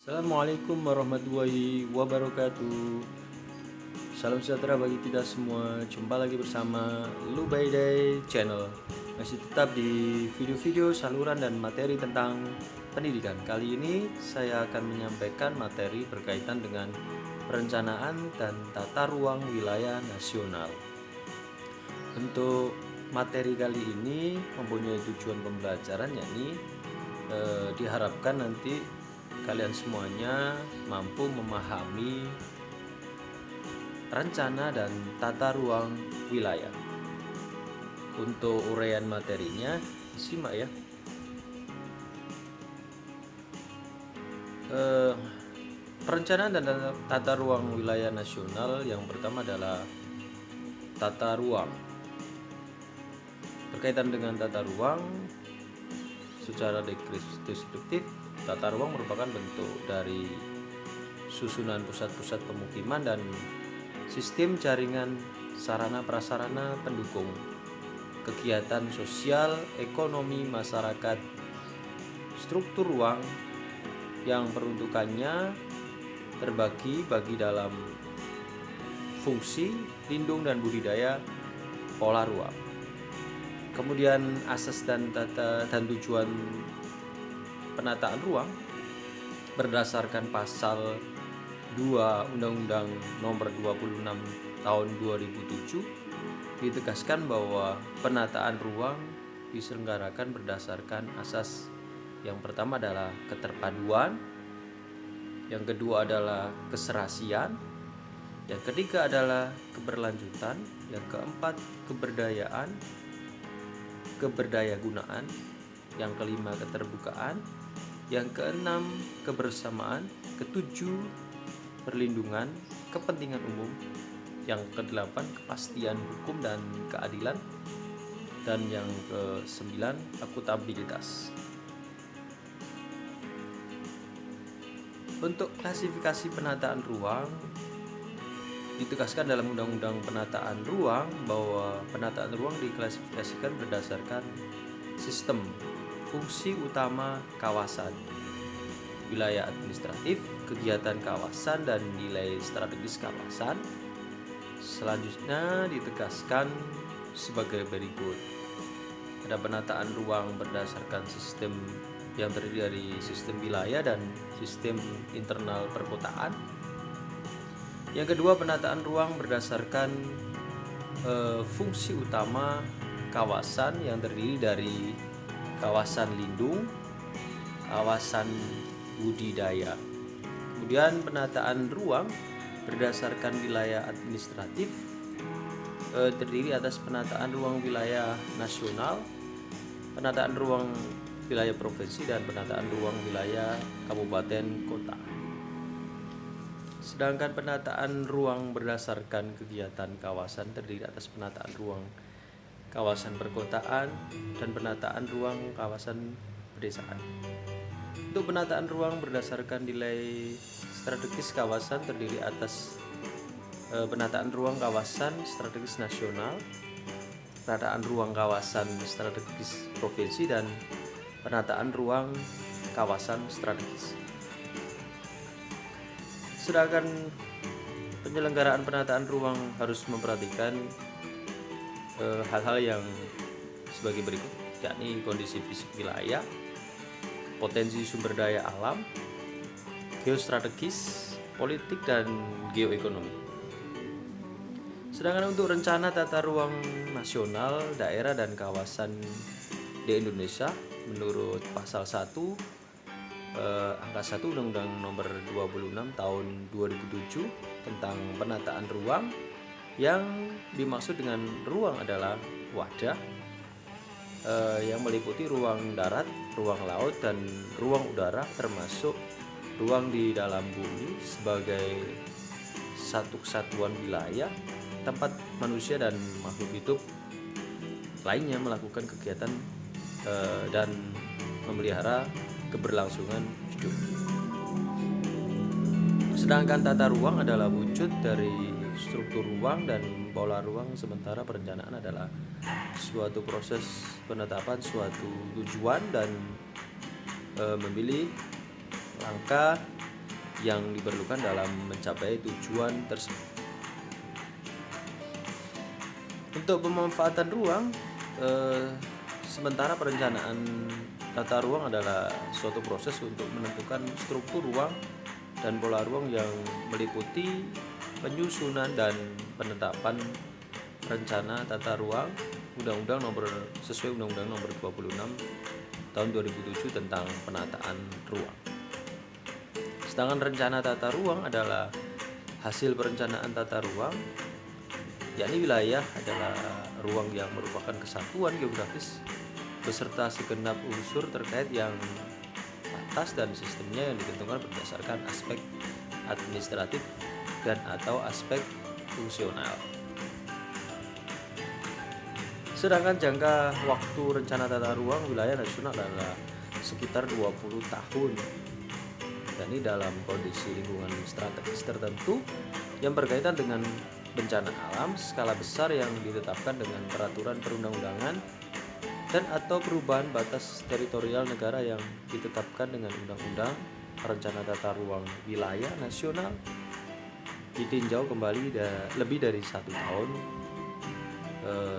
Assalamualaikum warahmatullahi wabarakatuh. Salam sejahtera bagi kita semua. Jumpa lagi bersama Lubaidai Channel. Masih tetap di video-video saluran dan materi tentang pendidikan. Kali ini saya akan menyampaikan materi berkaitan dengan perencanaan dan tata ruang wilayah nasional. Untuk materi kali ini mempunyai tujuan pembelajaran, yakni diharapkan nanti kalian semuanya mampu memahami rencana dan tata ruang wilayah. Untuk uraian materinya, simak ya. Perencanaan dan tata ruang wilayah nasional yang pertama adalah tata ruang. Berkaitan dengan tata ruang, secara deskriptif, tata ruang merupakan bentuk dari susunan pusat-pusat pemukiman dan sistem jaringan sarana prasarana pendukung kegiatan sosial, ekonomi masyarakat. Struktur ruang yang peruntukannya terbagi dalam fungsi, lindung dan budidaya, pola ruang. Kemudian asas dan tujuan penataan ruang berdasarkan pasal 2 Undang-Undang Nomor 26 Tahun 2007 ditegaskan bahwa penataan ruang diselenggarakan berdasarkan asas. Yang pertama adalah keterpaduan, yang kedua adalah keserasian, yang ketiga adalah keberlanjutan, yang keempat keberdayagunaan, yang kelima keterbukaan, yang keenam kebersamaan, ketujuh perlindungan kepentingan umum, yang kedelapan kepastian hukum dan keadilan, dan yang kesembilan akuntabilitas. Untuk klasifikasi penataan ruang ditegaskan dalam Undang-Undang Penataan Ruang bahwa penataan ruang diklasifikasikan berdasarkan sistem fungsi utama kawasan, wilayah administratif, kegiatan kawasan, dan nilai strategis kawasan. Selanjutnya ditegaskan sebagai berikut. Ada penataan ruang berdasarkan sistem yang terdiri dari sistem wilayah dan sistem internal perkotaan. Yang kedua, penataan ruang berdasarkan fungsi utama kawasan yang terdiri dari kawasan lindung, kawasan budidaya. Kemudian penataan ruang berdasarkan wilayah administratif terdiri atas penataan ruang wilayah nasional, penataan ruang wilayah provinsi, dan penataan ruang wilayah kabupaten kota. Sedangkan penataan ruang berdasarkan kegiatan kawasan terdiri atas penataan ruang kawasan perkotaan dan penataan ruang kawasan pedesaan. Untuk penataan ruang berdasarkan nilai strategis kawasan terdiri atas penataan ruang kawasan strategis nasional, penataan ruang kawasan strategis provinsi, dan penataan ruang kawasan strategis. Sedangkan penyelenggaraan penataan ruang harus memperhatikan hal-hal yang sebagai berikut, yakni kondisi fisik wilayah, potensi sumber daya alam, geostrategis, politik, dan geoekonomi. Sedangkan untuk rencana tata ruang nasional, daerah, dan kawasan di Indonesia menurut pasal 1 angka 1 Undang-Undang Nomor 26 Tahun 2007 tentang penataan ruang, yang dimaksud dengan ruang adalah wadah yang meliputi ruang darat, ruang laut, dan ruang udara, termasuk ruang di dalam bumi sebagai satu kesatuan wilayah tempat manusia dan makhluk hidup lainnya melakukan kegiatan dan memelihara keberlangsungan hidup. Sedangkan tata ruang adalah wujud dari struktur ruang dan pola ruang, sementara perencanaan adalah suatu proses penetapan suatu tujuan dan memilih langkah yang diperlukan dalam mencapai tujuan tersebut. Untuk pemanfaatan ruang, sementara perencanaan tata ruang adalah suatu proses untuk menentukan struktur ruang dan pola ruang yang meliputi penyusunan dan penetapan rencana tata ruang sesuai Undang-Undang Nomor 26 Tahun 2007 tentang penataan ruang. Sedangkan rencana tata ruang adalah hasil perencanaan tata ruang, yakni wilayah adalah ruang yang merupakan kesatuan geografis beserta segenap unsur terkait yang atas dan sistemnya yang ditentukan berdasarkan aspek administratif dan atau aspek fungsional. Sedangkan jangka waktu rencana tata ruang wilayah nasional adalah sekitar 20 tahun. Dan ini dalam kondisi lingkungan strategis tertentu yang berkaitan dengan bencana alam skala besar yang ditetapkan dengan peraturan perundang-undangan dan atau perubahan batas teritorial negara yang ditetapkan dengan undang-undang rencana tata ruang wilayah nasional ditinjau kembali lebih dari 1 tahun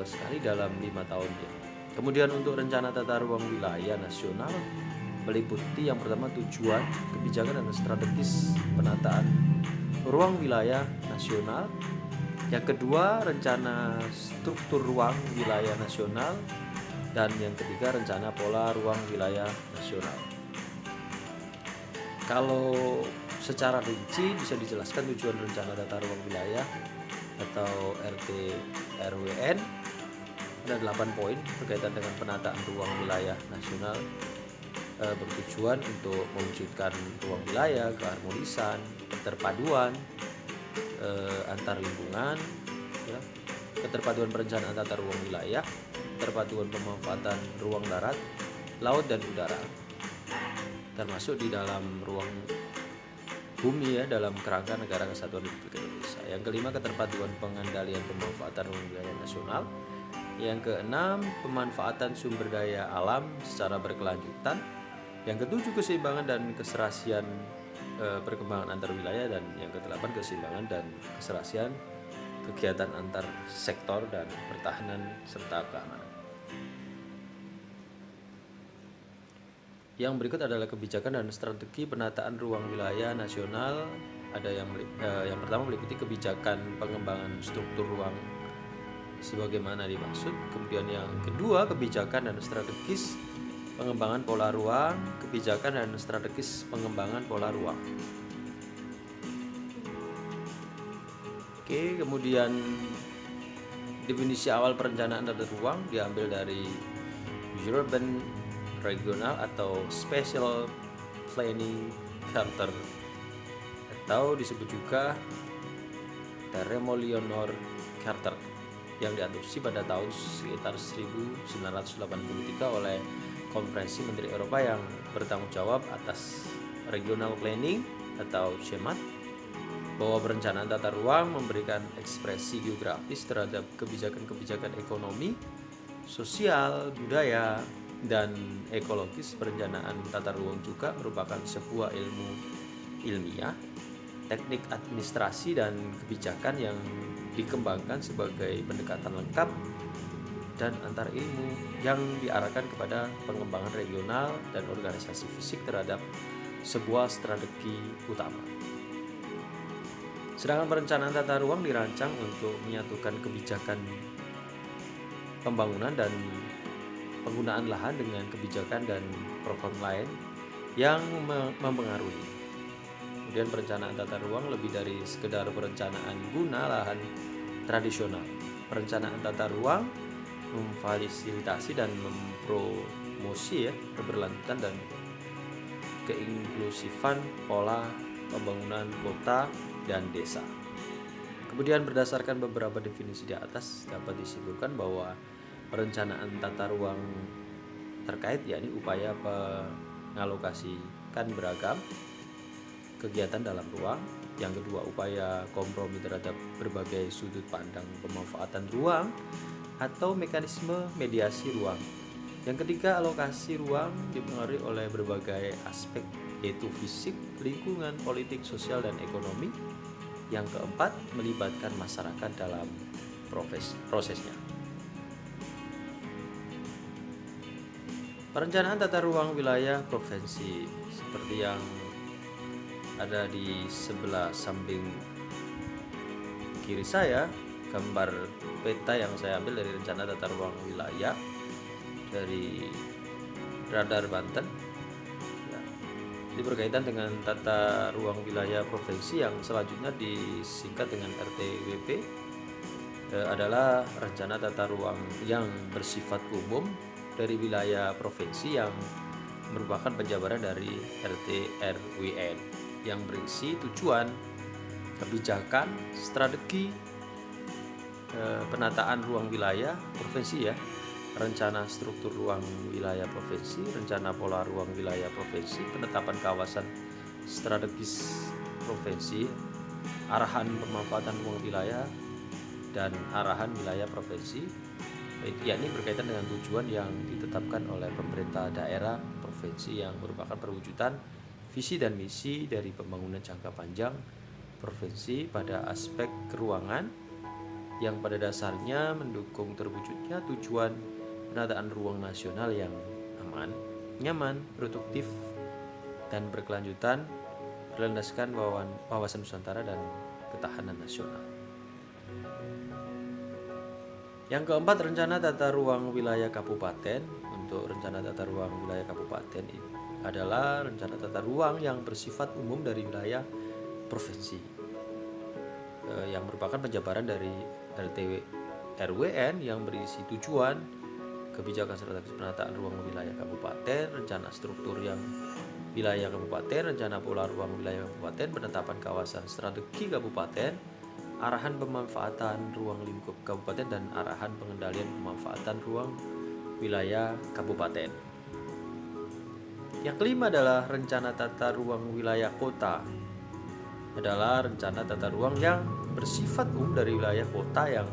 sekali dalam 5 tahun ya. Kemudian untuk rencana tata ruang wilayah nasional meliputi yang pertama tujuan, kebijakan dan strategis penataan ruang wilayah nasional. Yang kedua rencana struktur ruang wilayah nasional, dan yang ketiga rencana pola ruang wilayah nasional. Kalau secara rinci bisa dijelaskan tujuan rencana tata ruang wilayah atau RTRWN ada 8 poin berkaitan dengan penataan ruang wilayah nasional, bertujuan untuk mewujudkan ruang wilayah, keharmonisan, keterpaduan antar lingkungan, ya, keterpaduan perencanaan tata ruang wilayah, keterpaduan pemanfaatan ruang darat, laut dan udara, termasuk di dalam ruang bumi ya, dalam kerangka Negara Kesatuan Republik Indonesia. Yang kelima, keterpaduan pengendalian pemanfaatan ruang wilayah nasional. Yang keenam, pemanfaatan sumber daya alam secara berkelanjutan. Yang ketujuh, keseimbangan dan keserasian perkembangan antar wilayah. Dan yang kedelapan, keseimbangan dan keserasian kegiatan antar sektor dan pertahanan serta keamanan. Yang berikut adalah kebijakan dan strategi penataan ruang wilayah nasional. Ada yang pertama meliputi kebijakan pengembangan struktur ruang sebagaimana dimaksud. Kemudian yang kedua, kebijakan dan strategis pengembangan pola ruang, kebijakan dan strategis pengembangan pola ruang. Oke, kemudian definisi awal perencanaan tata ruang diambil dari Urban Regional atau Special Planning Charter, atau disebut juga Teremolionor Charter, yang diadopsi pada tahun sekitar 1983 oleh Konferensi Menteri Eropa yang bertanggung jawab atas Regional Planning atau CEMAT, bahwa perencanaan tata ruang memberikan ekspresi geografis terhadap kebijakan-kebijakan ekonomi, sosial, budaya, dan ekologis. Perencanaan tata ruang juga merupakan sebuah ilmu ilmiah, teknik administrasi dan kebijakan yang dikembangkan sebagai pendekatan lengkap dan antar ilmu yang diarahkan kepada pengembangan regional dan organisasi fisik terhadap sebuah strategi utama. Sedangkan perencanaan tata ruang dirancang untuk menyatukan kebijakan pembangunan dan penggunaan lahan dengan kebijakan dan program lain yang mempengaruhi. Kemudian perencanaan tata ruang lebih dari sekedar perencanaan guna lahan tradisional. Perencanaan tata ruang memfasilitasi dan mempromosi keberlanjutan dan keinklusifan pola pembangunan kota dan desa. Kemudian berdasarkan beberapa definisi di atas dapat disimpulkan bahwa perencanaan tata ruang terkait yakni upaya mengalokasikan beragam kegiatan dalam ruang. Yang kedua, upaya kompromi terhadap berbagai sudut pandang pemanfaatan ruang atau mekanisme mediasi ruang. Yang ketiga, alokasi ruang dipengaruhi oleh berbagai aspek yaitu fisik, lingkungan, politik, sosial, dan ekonomi. Yang keempat, melibatkan masyarakat dalam prosesnya. Perencanaan tata ruang wilayah provinsi seperti yang ada di sebelah samping kiri saya, gambar peta yang saya ambil dari rencana tata ruang wilayah dari Radar Banten. Ini berkaitan dengan tata ruang wilayah provinsi yang selanjutnya disingkat dengan RTWP, adalah rencana tata ruang yang bersifat umum dari wilayah provinsi yang merupakan penjabaran dari RT/RWN yang berisi tujuan, kebijakan, strategi, penataan ruang wilayah provinsi ya, rencana struktur ruang wilayah provinsi, rencana pola ruang wilayah provinsi, penetapan kawasan strategis provinsi, arahan pemanfaatan ruang wilayah, dan arahan wilayah provinsi, yakni berkaitan dengan tujuan yang ditetapkan oleh pemerintah daerah provinsi yang merupakan perwujudan visi dan misi dari pembangunan jangka panjang provinsi pada aspek keuangan yang pada dasarnya mendukung terwujudnya tujuan penataan ruang nasional yang aman, nyaman, produktif, dan berkelanjutan berlandaskan wawasan Nusantara dan ketahanan nasional. Yang keempat, rencana tata ruang wilayah kabupaten. Untuk rencana tata ruang wilayah kabupaten adalah rencana tata ruang yang bersifat umum dari wilayah provinsi, yang merupakan penjabaran dari RT/RWN yang berisi tujuan, kebijakan strategis penataan ruang wilayah kabupaten, rencana struktur yang wilayah kabupaten, rencana pola ruang wilayah kabupaten, penetapan kawasan strategi kabupaten, arahan pemanfaatan ruang lingkup kabupaten, dan arahan pengendalian pemanfaatan ruang wilayah kabupaten. Yang kelima adalah rencana tata ruang wilayah kota. Adalah rencana tata ruang yang bersifat umum dari wilayah kota yang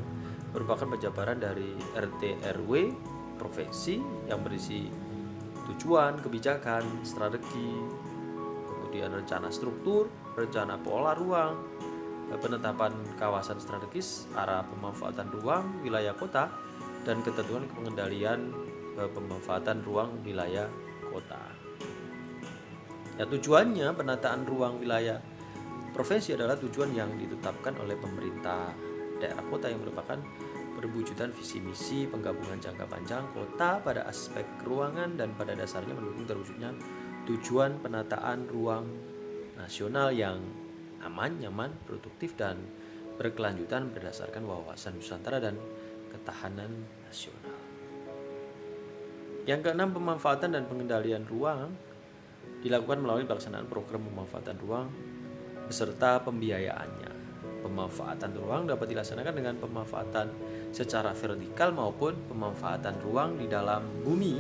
merupakan penjabaran dari RT/RW provinsi yang berisi tujuan, kebijakan, strategi, kemudian rencana struktur, rencana pola ruang, penetapan kawasan strategis, arah pemanfaatan ruang wilayah kota, dan ketentuan pengendalian pemanfaatan ruang wilayah kota. Ya, tujuannya penataan ruang wilayah provinsi adalah tujuan yang ditetapkan oleh pemerintah daerah kota yang merupakan perwujudan visi misi penggabungan jangka panjang kota pada aspek keuangan dan pada dasarnya mendukung terwujudnya tujuan penataan ruang nasional yang aman, nyaman, produktif, dan berkelanjutan berdasarkan wawasan Nusantara dan ketahanan nasional. Yang keenam, pemanfaatan dan pengendalian ruang dilakukan melalui pelaksanaan program pemanfaatan ruang beserta pembiayaannya. Pemanfaatan ruang dapat dilaksanakan dengan pemanfaatan secara vertikal maupun pemanfaatan ruang di dalam bumi.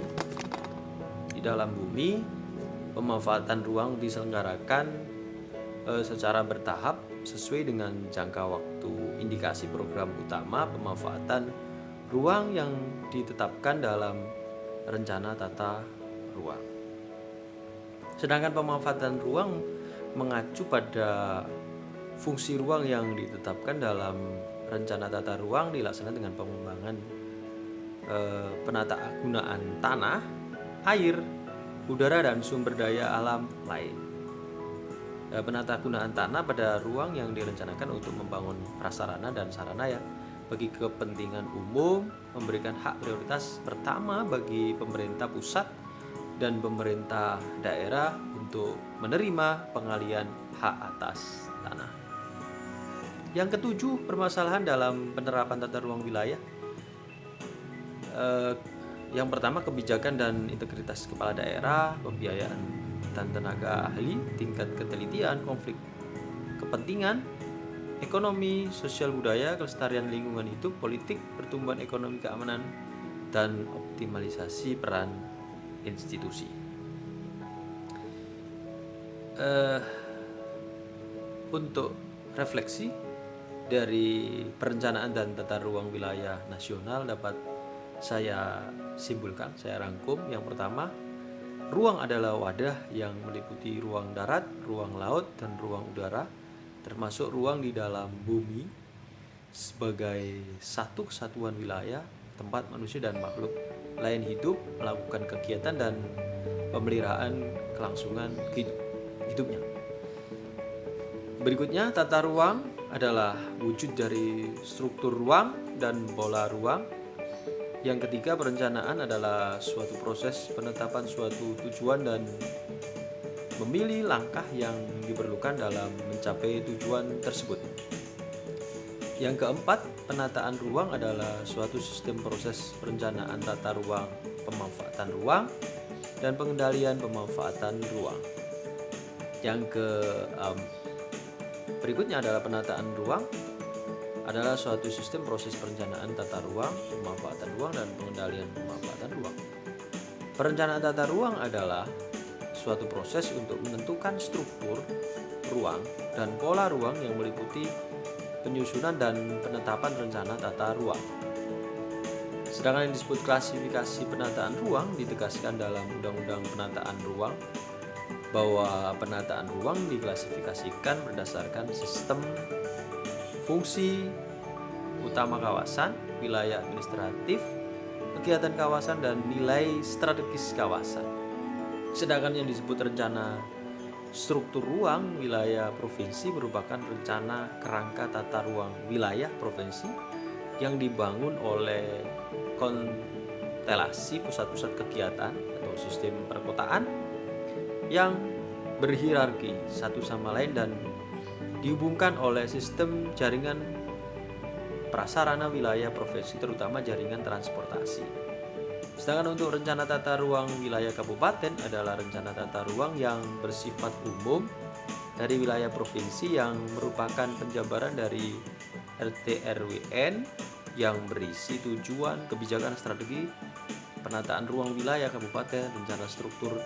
Di dalam bumi, pemanfaatan ruang diselenggarakan secara bertahap sesuai dengan jangka waktu indikasi program utama pemanfaatan ruang yang ditetapkan dalam rencana tata ruang. Sedangkan pemanfaatan ruang mengacu pada fungsi ruang yang ditetapkan dalam rencana tata ruang dilaksanakan dengan pengembangan penata gunaan tanah, air, udara, dan sumber daya alam lain. Penata gunaan tanah pada ruang yang direncanakan untuk membangun prasarana dan sarana ya bagi kepentingan umum, memberikan hak prioritas pertama bagi pemerintah pusat dan pemerintah daerah untuk menerima pengalian hak atas tanah. Yang ketujuh, permasalahan dalam penerapan tata ruang wilayah. Yang pertama, kebijakan dan integritas kepala daerah, pembiayaan dan tenaga ahli, tingkat ketelitian, konflik kepentingan, ekonomi, sosial budaya, kelestarian lingkungan hidup, politik, pertumbuhan ekonomi, keamanan, dan optimalisasi peran institusi. Untuk refleksi dari perencanaan dan tata ruang wilayah nasional dapat saya simpulkan, saya rangkum. Yang pertama, Ruang adalah wadah yang meliputi ruang darat, ruang laut, dan ruang udara, termasuk ruang di dalam bumi sebagai satu kesatuan wilayah tempat manusia dan makhluk lain hidup, melakukan kegiatan dan pemeliharaan kelangsungan hidupnya. Berikutnya, tata ruang adalah wujud dari struktur ruang dan pola ruang. Yang ketiga, perencanaan adalah suatu proses penetapan suatu tujuan dan memilih langkah yang diperlukan dalam mencapai tujuan tersebut. Yang keempat, penataan ruang adalah suatu sistem proses perencanaan tata ruang, pemanfaatan ruang, dan pengendalian pemanfaatan ruang. Berikutnya adalah penataan ruang adalah suatu sistem proses perencanaan tata ruang, pemanfaatan ruang, dan pengendalian pemanfaatan ruang. Perencanaan tata ruang adalah suatu proses untuk menentukan struktur ruang dan pola ruang yang meliputi penyusunan dan penetapan rencana tata ruang. Sedangkan yang disebut klasifikasi penataan ruang ditegaskan dalam Undang-Undang Penataan Ruang bahwa penataan ruang diklasifikasikan berdasarkan sistem fungsi utama kawasan, wilayah administratif, kegiatan kawasan, dan nilai strategis kawasan. Sedangkan yang disebut rencana struktur ruang wilayah provinsi merupakan rencana kerangka tata ruang wilayah provinsi yang dibangun oleh konstelasi pusat-pusat kegiatan atau sistem perkotaan yang berhierarki satu sama lain dan dihubungkan oleh sistem jaringan prasarana wilayah provinsi, terutama jaringan transportasi. Sedangkan untuk rencana tata ruang wilayah kabupaten adalah rencana tata ruang yang bersifat umum dari wilayah provinsi yang merupakan penjabaran dari RT/RWN yang berisi tujuan, kebijakan, strategi, penataan ruang wilayah kabupaten, rencana struktur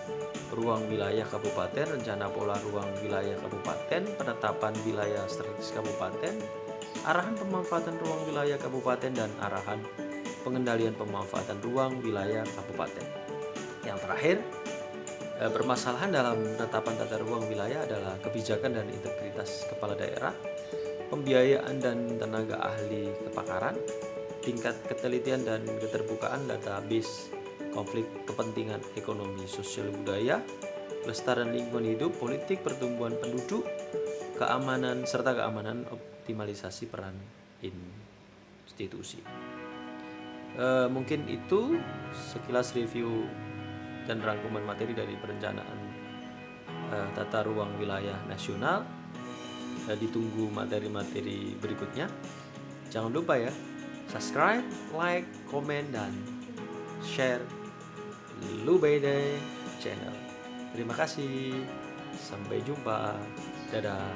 ruang wilayah kabupaten, rencana pola ruang wilayah kabupaten, penetapan wilayah strategis kabupaten, arahan pemanfaatan ruang wilayah kabupaten, dan arahan pengendalian pemanfaatan ruang wilayah kabupaten. Yang terakhir, permasalahan dalam penetapan tata ruang wilayah adalah kebijakan dan integritas kepala daerah, pembiayaan dan tenaga ahli kepakaran, tingkat ketelitian dan keterbukaan database, konflik kepentingan ekonomi, sosial, budaya, kelestarian lingkungan hidup, politik, pertumbuhan penduduk, keamanan, serta keamanan, optimalisasi peran institusi. Mungkin itu sekilas review dan rangkuman materi dari perencanaan tata ruang wilayah nasional. Ditunggu materi-materi berikutnya. Jangan lupa ya, subscribe, like, komen, dan share Lubede Channel. Terima kasih. Sampai jumpa. Dadah.